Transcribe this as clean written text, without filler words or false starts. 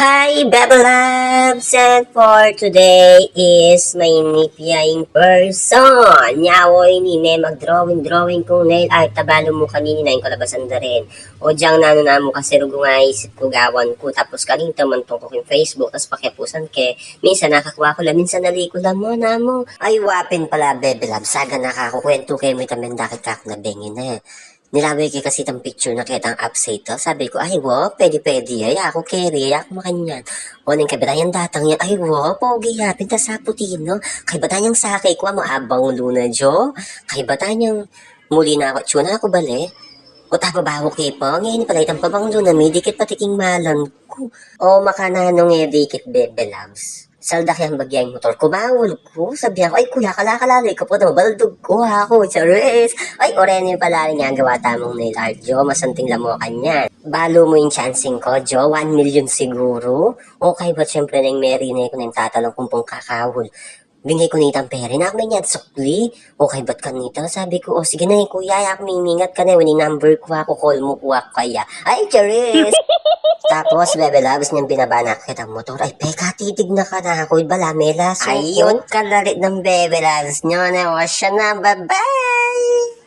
Hi, Bebe Labs! And for today is may nipiyaying person. Yawoy ni me mag-drawing kong nail art. Tabalo mo kanini na yung kalabasan da rin. O diyang nano na mo kasi rugo nga isip ko gawan ko. Tapos kaling tamantong ko yung Facebook. Tapos pakipusan ke. Minsan nakakuha ko lang. Minsan naliko lang mo na mo. Ay wapin pala, Bebe Labs. Saga nakakukwento kayo mo itamin dakit kak na bengin eh. Nilaway kay kasi itang picture na kitang upside to. Sabi ko, ay wow, pwede. Ay ako carry, ay ako makanyan. O nang kabatayan datang yan, ay wow, pogi ya, pinta sa putino. Kay batanyang sakay ko, maabang luna jo. Kay batanyang muli na ako, tsuna ako bale. O tababaho kay po, ngayon pala itang pabang luna, may dikit patiking malan ko. O makananong dikit bebe loves. Saldak yung bagyang motor ko, bawal ko. Sabi ako, ay kuya, kalakalali ko po, baldog ko ako, charis. Ay, oreno yung pala rin nga gawa tamong nail art, Jo. Masanting lamo kanya. Balo mo yung chancing ko, Jo. 1 million siguro. Okay, but syempre nang Mary na ko nang tatanong kung pong kakawol. Bingay ko nitang pera. Nak may niyat sukli. Okay, ba't kanita? Sabi ko, sige na kuya, ako mimingat ka na. Wani number ko ako, call mo ko ako kaya. Ay, charis. Tapos, Bebe Labs, niyang binabana kita motor. Ay, peka, titig na ka na ako. Balamela, so. Ayun, kalarit ng Bebe Labs nyo na. Wasya na, bye-bye!